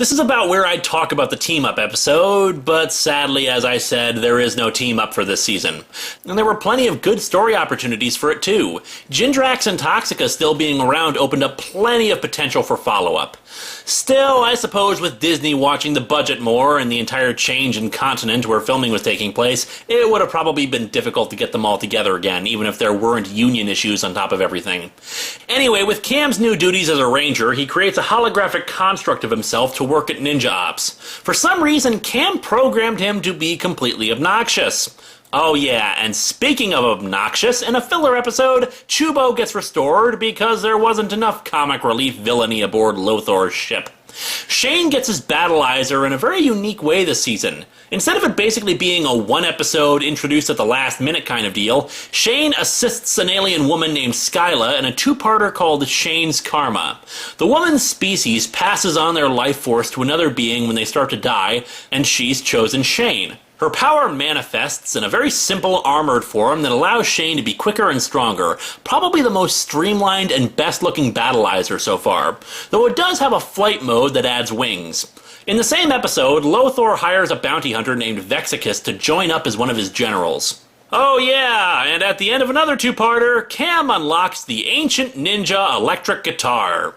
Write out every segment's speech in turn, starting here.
This is about where I'd talk about the team-up episode, but sadly, as I said, there is no team-up for this season. And there were plenty of good story opportunities for it too. Gindrax and Toxica still being around opened up plenty of potential for follow-up. Still, I suppose with Disney watching the budget more and the entire change in continent where filming was taking place, it would have probably been difficult to get them all together again, even if there weren't union issues on top of everything. Anyway, with Cam's new duties as a ranger, he creates a holographic construct of himself to work at Ninja Ops. For some reason, Cam programmed him to be completely obnoxious. Oh yeah, and speaking of obnoxious, in a filler episode, Chubo gets restored because there wasn't enough comic relief villainy aboard Lothor's ship. Shane gets his battleizer in a very unique way this season. Instead of it basically being a one-episode, introduced at the last minute kind of deal, Shane assists an alien woman named Skyla in a two-parter called Shane's Karma. The woman's species passes on their life force to another being when they start to die, and she's chosen Shane. Her power manifests in a very simple armored form that allows Shane to be quicker and stronger, probably the most streamlined and best-looking battleizer so far, though it does have a flight mode that adds wings. In the same episode, Lothor hires a bounty hunter named Vexicus to join up as one of his generals. Oh yeah, and at the end of another two-parter, Cam unlocks the Ancient Ninja electric guitar.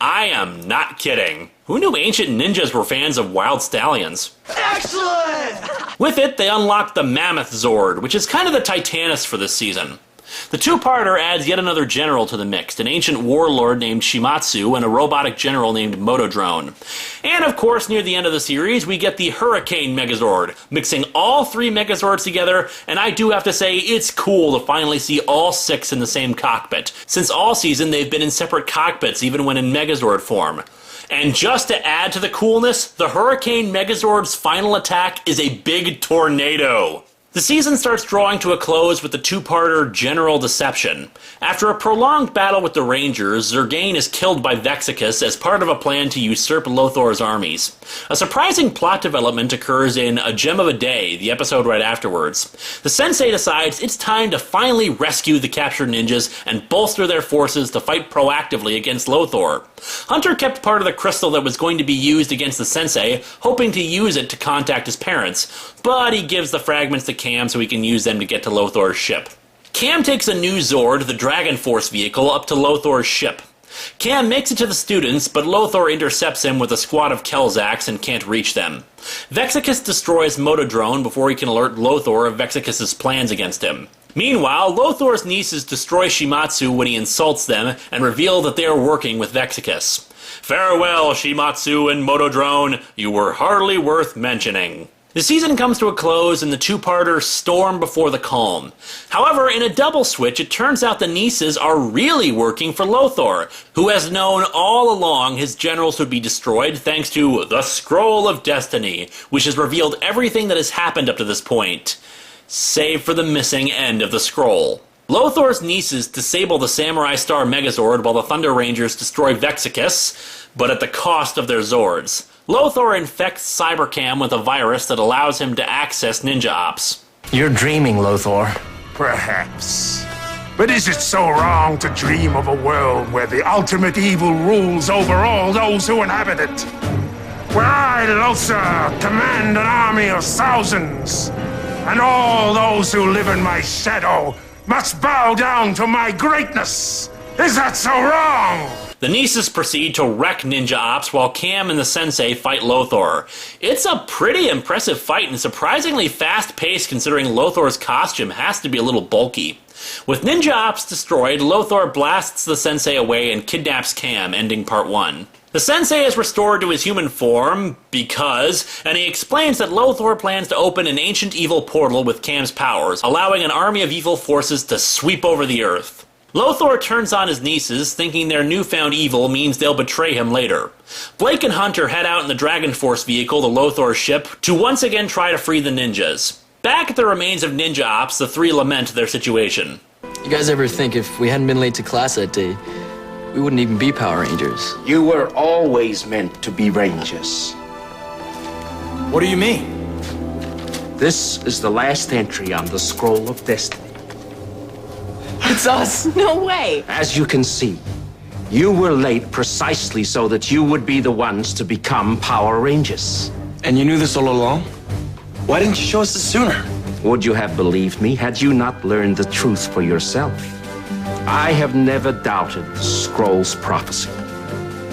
I am not kidding. Who knew ancient ninjas were fans of wild stallions? Excellent! With it, they unlocked the Mammoth Zord, which is kind of the Titanus for this season. The two-parter adds yet another general to the mix, an ancient warlord named Shimatsu and a robotic general named Motodrone. And of course, near the end of the series, we get the Hurricane Megazord, mixing all three Megazords together, and I do have to say, it's cool to finally see all six in the same cockpit, since all season they've been in separate cockpits even when in Megazord form. And just to add to the coolness, the Hurricane Megazord's final attack is a big tornado. The season starts drawing to a close with the two-parter General Deception. After a prolonged battle with the Rangers, Zergain is killed by Vexicus as part of a plan to usurp Lothor's armies. A surprising plot development occurs in A Gem of a Day, the episode right afterwards. The Sensei decides it's time to finally rescue the captured ninjas and bolster their forces to fight proactively against Lothor. Hunter kept part of the crystal that was going to be used against the Sensei, hoping to use it to contact his parents, but he gives the fragments to Cam so he can use them to get to Lothor's ship. Cam takes a new Zord, the Dragon Force vehicle, up to Lothor's ship. Cam makes it to the students, but Lothor intercepts him with a squad of Kelzacks and can't reach them. Vexicus destroys Motodrone before he can alert Lothor of Vexicus's plans against him. Meanwhile, Lothor's nieces destroy Shimatsu when he insults them and reveal that they are working with Vexicus. Farewell, Shimatsu and Motodrone, you were hardly worth mentioning. The season comes to a close in the two-parter Storm Before the Calm. However, in a double switch, it turns out the nieces are really working for Lothor, who has known all along his generals would be destroyed thanks to the Scroll of Destiny, which has revealed everything that has happened up to this point, save for the missing end of the scroll. Lothor's nieces disable the Samurai Star Megazord while the Thunder Rangers destroy Vexicus, but at the cost of their Zords. Lothor infects Cybercam with a virus that allows him to access Ninja Ops. You're dreaming, Lothor. Perhaps. But is it so wrong to dream of a world where the ultimate evil rules over all those who inhabit it? Where I, Lothar, command an army of thousands, and all those who live in my shadow must bow down to my greatness? Is that so wrong? The nieces proceed to wreck Ninja Ops while Cam and the Sensei fight Lothor. It's a pretty impressive fight and surprisingly fast-paced considering Lothor's costume has to be a little bulky. With Ninja Ops destroyed, Lothor blasts the Sensei away and kidnaps Cam, ending part 1. The Sensei is restored to his human form because, and he explains that Lothor plans to open an ancient evil portal with Cam's powers, allowing an army of evil forces to sweep over the Earth. Lothor turns on his nieces, thinking their newfound evil means they'll betray him later. Blake and Hunter head out in the Dragon Force vehicle to Lothor's ship to once again try to free the ninjas. Back at the remains of Ninja Ops, the three lament their situation. You guys ever think if we hadn't been late to class that day, we wouldn't even be Power Rangers? You were always meant to be Rangers. What do you mean? This is the last entry on the Scroll of Destiny. It's us. No way. As you can see, You were late precisely so that you would be the ones to become Power Rangers. And you knew this all along? Why didn't you show us this sooner? Would you have believed me had you not learned the truth for yourself? I have never doubted the scroll's prophecy,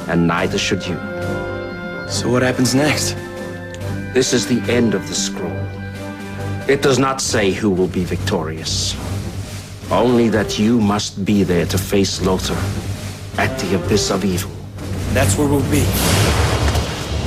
and neither should you. So what happens next? This is the end of the scroll. It does not say who will be victorious. Only that you must be there to face Lothar at the abyss of evil. That's where we'll be.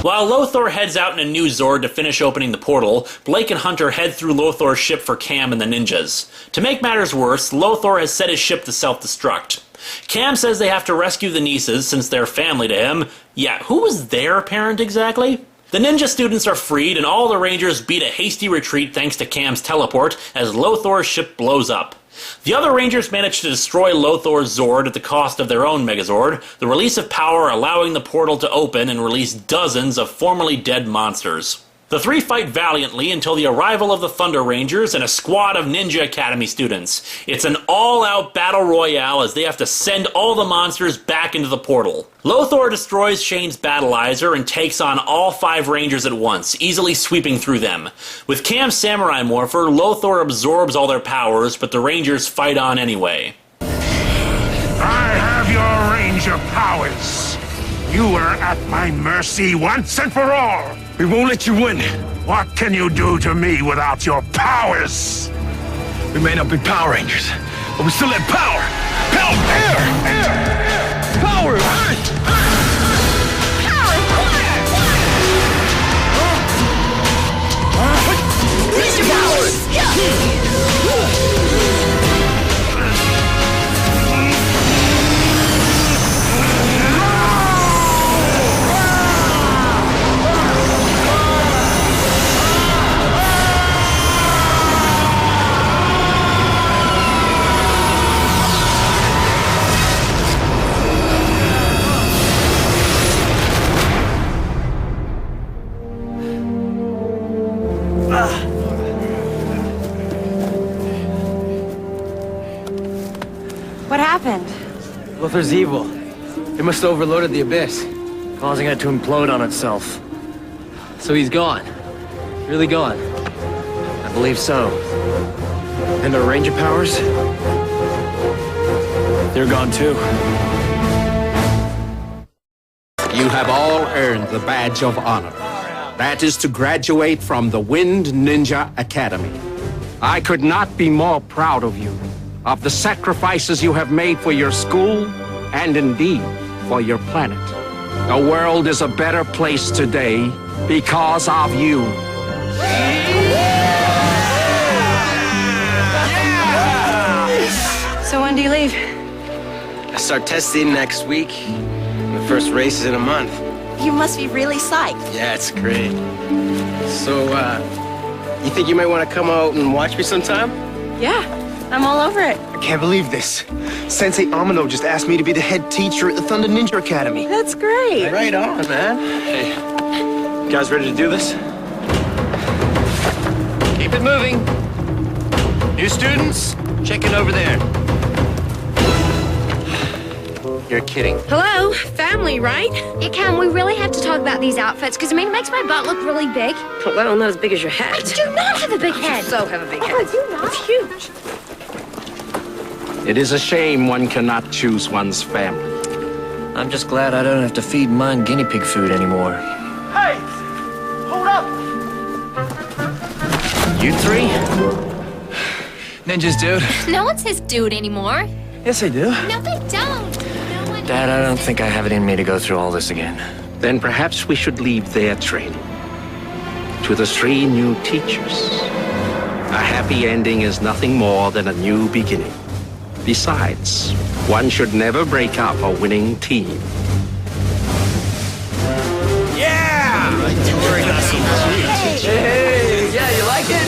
While Lothar heads out in a new Zord to finish opening the portal, Blake and Hunter head through Lothar's ship for Cam and the ninjas. To make matters worse, Lothar has set his ship to self-destruct. Cam says they have to rescue the nieces since they're family to him. Yeah, who was their parent exactly? The ninja students are freed and all the Rangers beat a hasty retreat thanks to Cam's teleport as Lothar's ship blows up. The other Rangers manage to destroy Lothar's Zord at the cost of their own Megazord, the release of power allowing the portal to open and release dozens of formerly dead monsters. The three fight valiantly until the arrival of the Thunder Rangers and a squad of Ninja Academy students. It's an all-out battle royale as they have to send all the monsters back into the portal. Lothar destroys Shane's Battleizer and takes on all 5 Rangers at once, easily sweeping through them. With Cam's Samurai Morpher, Lothar absorbs all their powers, but the Rangers fight on anyway. I have your Ranger powers. You are at my mercy once and for all. We won't let you win. What can you do to me without your powers? We may not be Power Rangers, but we still have power. Power! Air! Power! Use your powers! What happened? Lothar's evil. It must have overloaded the abyss, causing it to implode on itself. So he's gone. Really gone. I believe so. And our Ranger powers? They're gone too. You have all earned the badge of honor. That is to graduate from the Wind Ninja Academy. I could not be more proud of you, of the sacrifices you have made for your school, and indeed, for your planet. The world is a better place today because of you. So when do you leave? I start testing next week. The first race is in a month. You must be really psyched. Yeah, it's great. So, you think you might want to come out and watch me sometime? Yeah, I'm all over it. I can't believe this. Sensei Amino just asked me to be the head teacher at the Thunder Ninja Academy. That's great. Right on, man. Hey, you guys ready to do this? Keep it moving. New students, check in over there. You're kidding. Hello, family, right? Yeah, Cam, we really have to talk about these outfits, because, I mean, it makes my butt look really big. Well, not as big as your head. I do not have a big head. So have a big head. I do not. It's huge. It is a shame one cannot choose one's family. I'm just glad I don't have to feed mine guinea pig food anymore. Hey! Hold up! You three? Ninjas, dude. No one says dude anymore. Yes, I do. No, they don't. No one... Dad, I don't think I have it in me to go through all this again. Then perhaps we should leave their training to the 3 new teachers. A happy ending is nothing more than a new beginning. Besides, one should never break up a winning team. Yeah! Hey, yeah, you like it?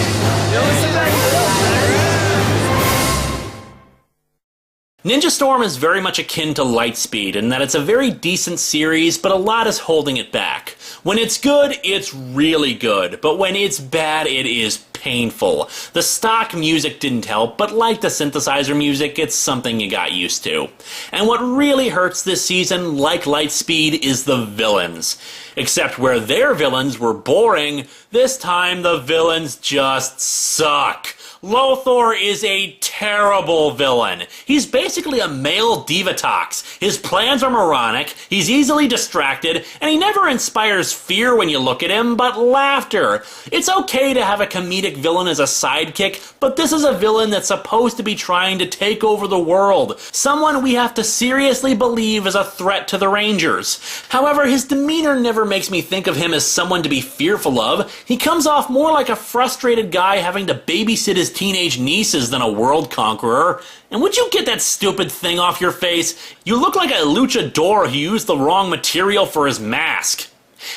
Ninja Storm is very much akin to Lightspeed in that it's a very decent series, but a lot is holding it back. When it's good, it's really good, but when it's bad, it is painful. The stock music didn't help, but like the synthesizer music, it's something you got used to. And what really hurts this season, like Lightspeed, is the villains. Except where their villains were boring, this time the villains just suck. Lothor is a terrible villain. He's basically a male divatox. His plans are moronic, he's easily distracted, and he never inspires fear when you look at him, but laughter. It's okay to have a comedic villain as a sidekick, but this is a villain that's supposed to be trying to take over the world. Someone we have to seriously believe is a threat to the Rangers. However, his demeanor never makes me think of him as someone to be fearful of. He comes off more like a frustrated guy having to babysit his teenage nieces than a world conqueror. And would you get that stupid thing off your face? You look like a luchador who used the wrong material for his mask.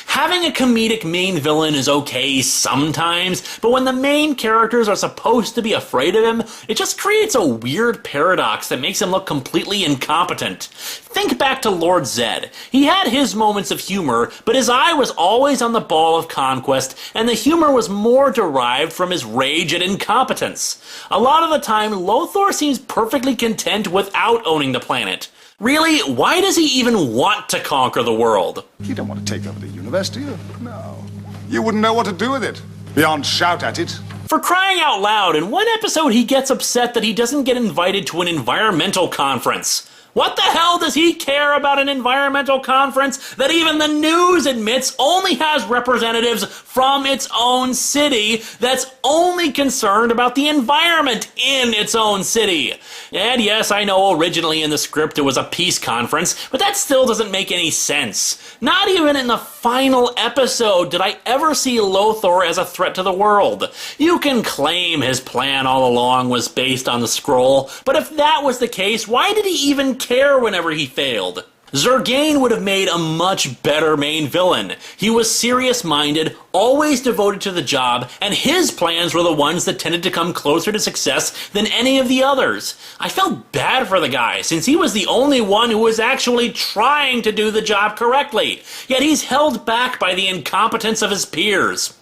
Having a comedic main villain is okay sometimes, but when the main characters are supposed to be afraid of him, it just creates a weird paradox that makes him look completely incompetent. Think back to Lord Zed. He had his moments of humor, but his eye was always on the ball of conquest, and the humor was more derived from his rage at incompetence. A lot of the time, Lothor seems perfectly content without owning the planet. Really, why does he even want to conquer the world? You don't want to take over the universe, do you? No. You wouldn't know what to do with it, beyond shout at it. For crying out loud, in one episode he gets upset that he doesn't get invited to an environmental conference. What the hell does he care about an environmental conference that even the news admits only has representatives from its own city that's only concerned about the environment in its own city? And yes, I know originally in the script it was a peace conference, but that still doesn't make any sense. Not even in the final episode did I ever see Lothor as a threat to the world. You can claim his plan all along was based on the scroll, but if that was the case, why did he even care whenever he failed? Zurgane would have made a much better main villain. He was serious-minded, always devoted to the job, and his plans were the ones that tended to come closer to success than any of the others. I felt bad for the guy, since he was the only one who was actually trying to do the job correctly, yet he's held back by the incompetence of his peers.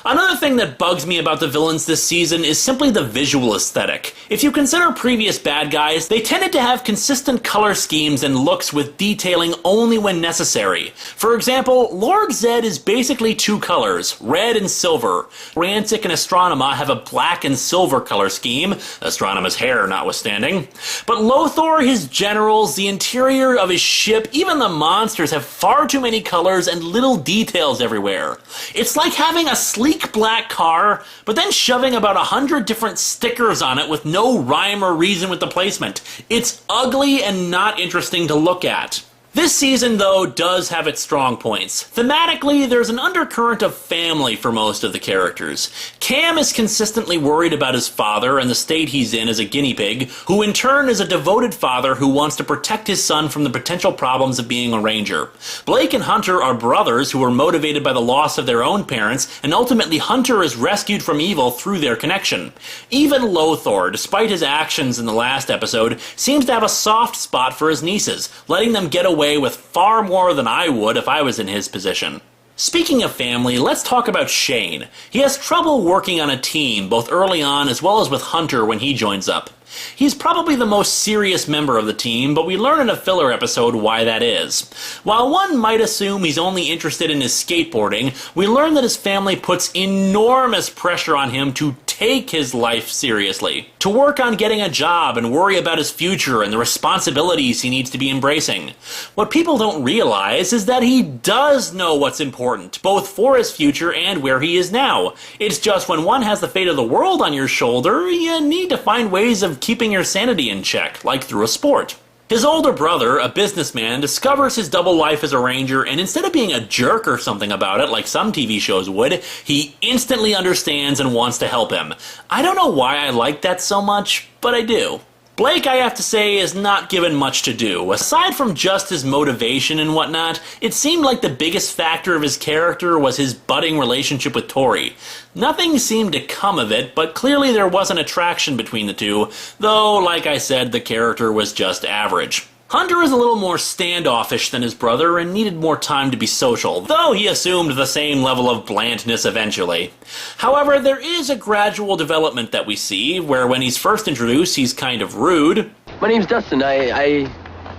Another thing that bugs me about the villains this season is simply the visual aesthetic. If you consider previous bad guys, they tended to have consistent color schemes and looks with detailing only when necessary. For example, Lord Zed is basically two colors, red and silver. Rancic and Astronema have a black and silver color scheme, Astronema's hair notwithstanding. But Lothor, his generals, the interior of his ship, even the monsters have far too many colors and little details everywhere. It's like having a sleek black car, but then shoving about 100 different stickers on it with no rhyme or reason with the placement. It's ugly and not interesting to look at. This season, though, does have its strong points. Thematically, there's an undercurrent of family for most of the characters. Cam is consistently worried about his father and the state he's in as a guinea pig, who in turn is a devoted father who wants to protect his son from the potential problems of being a ranger. Blake and Hunter are brothers who are motivated by the loss of their own parents, and ultimately Hunter is rescued from evil through their connection. Even Lothor, despite his actions in the last episode, seems to have a soft spot for his nieces, letting them get away with far more than I would if I was in his position. Speaking of family, let's talk about Shane. He has trouble working on a team, both early on as well as with Hunter when he joins up. He's probably the most serious member of the team, but we learn in a filler episode why that is. While one might assume he's only interested in his skateboarding, we learn that his family puts enormous pressure on him to take his life seriously, to work on getting a job and worry about his future and the responsibilities he needs to be embracing. What people don't realize is that he does know what's important, both for his future and where he is now. It's just when one has the fate of the world on your shoulder, you need to find ways of keeping your sanity in check, like through a sport. His older brother, a businessman, discovers his double life as a ranger, and instead of being a jerk or something about it, like some TV shows would, he instantly understands and wants to help him. I don't know why I like that so much, but I do. Blake, I have to say, is not given much to do. Aside from just his motivation and whatnot, it seemed like the biggest factor of his character was his budding relationship with Tori. Nothing seemed to come of it, but clearly there was an attraction between the two, though, like I said, the character was just average. Hunter is a little more standoffish than his brother and needed more time to be social, though he assumed the same level of blandness eventually. However, there is a gradual development that we see, where when he's first introduced, he's kind of rude. My name's Dustin. I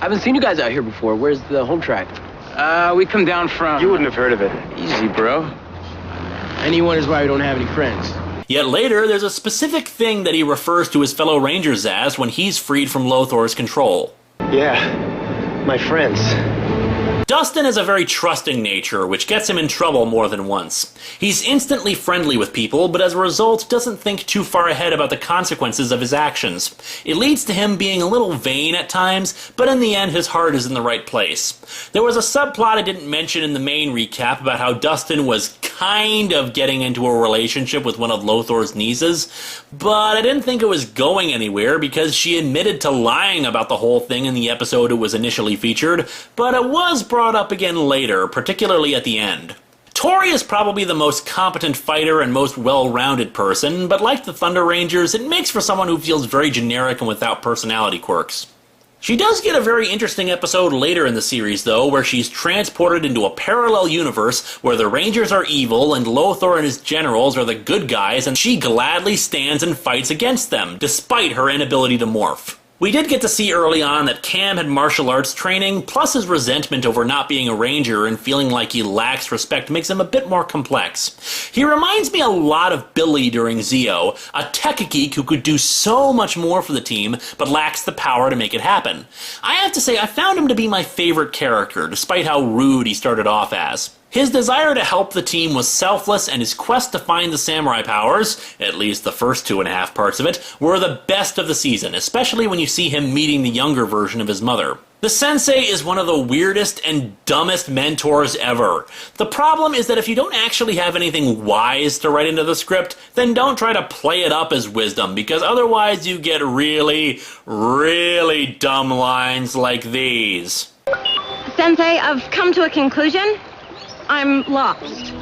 haven't seen you guys out here before. Where's the home track? We come down from... You wouldn't have heard of it. Easy, bro. And he wonders why we don't have any friends. Yet later, there's a specific thing that he refers to his fellow Rangers as when he's freed from Lothor's control. Yeah, my friends. Dustin has a very trusting nature, which gets him in trouble more than once. He's instantly friendly with people, but as a result doesn't think too far ahead about the consequences of his actions. It leads to him being a little vain at times, but in the end his heart is in the right place. There was a subplot I didn't mention in the main recap about how Dustin was kind of getting into a relationship with one of Lothor's nieces, but I didn't think it was going anywhere because she admitted to lying about the whole thing in the episode it was initially featured, but it was brought up again later, particularly at the end. Tori is probably the most competent fighter and most well-rounded person, but like the Thunder Rangers, it makes for someone who feels very generic and without personality quirks. She does get a very interesting episode later in the series, though, where she's transported into a parallel universe where the Rangers are evil and Lothor and his generals are the good guys, and she gladly stands and fights against them, despite her inability to morph. We did get to see early on that Cam had martial arts training, plus his resentment over not being a ranger and feeling like he lacks respect makes him a bit more complex. He reminds me a lot of Billy during Zeo, a tech geek who could do so much more for the team, but lacks the power to make it happen. I have to say, I found him to be my favorite character, despite how rude he started off as. His desire to help the team was selfless, and his quest to find the samurai powers, at least the first 2.5 parts of it, were the best of the season, especially when you see him meeting the younger version of his mother. The sensei is one of the weirdest and dumbest mentors ever. The problem is that if you don't actually have anything wise to write into the script, then don't try to play it up as wisdom, because otherwise you get really, really dumb lines like these. Sensei, I've come to a conclusion. I'm lost.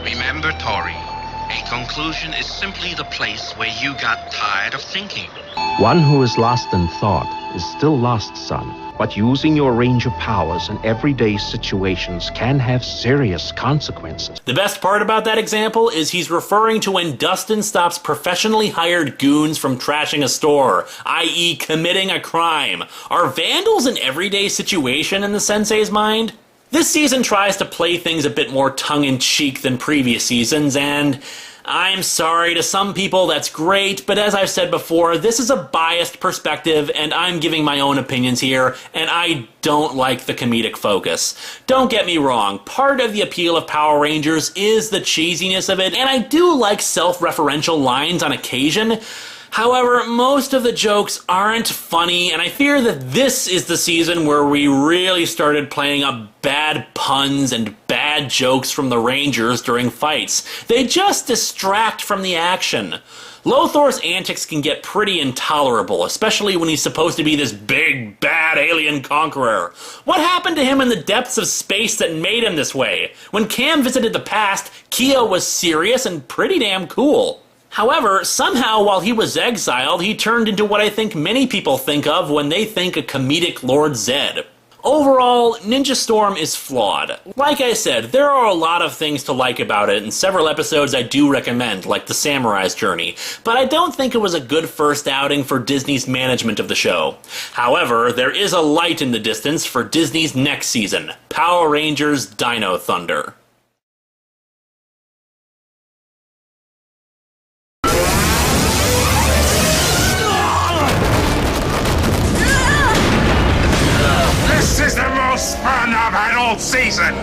Remember, Tori, a conclusion is simply the place where you got tired of thinking. One who is lost in thought is still lost, son. But using your range of powers in everyday situations can have serious consequences. The best part about that example is he's referring to when Dustin stops professionally hired goons from trashing a store, i.e. committing a crime. Are vandals an everyday situation in the sensei's mind? This season tries to play things a bit more tongue-in-cheek than previous seasons, and I'm sorry, to some people that's great, but as I've said before, this is a biased perspective, and I'm giving my own opinions here, and I don't like the comedic focus. Don't get me wrong, part of the appeal of Power Rangers is the cheesiness of it, and I do like self-referential lines on occasion. However, most of the jokes aren't funny, and I fear that this is the season where we really started playing up bad puns and bad jokes from the Rangers during fights. They just distract from the action. Lothor's antics can get pretty intolerable, especially when he's supposed to be this big, bad alien conqueror. What happened to him in the depths of space that made him this way? When Cam visited the past, Kia was serious and pretty damn cool. However, somehow while he was exiled, he turned into what I think many people think of when they think a comedic Lord Zed. Overall, Ninja Storm is flawed. Like I said, there are a lot of things to like about it, and several episodes I do recommend, like The Samurai's Journey, but I don't think it was a good first outing for Disney's management of the show. However, there is a light in the distance for Disney's next season, Power Rangers Dino Thunder. This is the most fun I've had all season!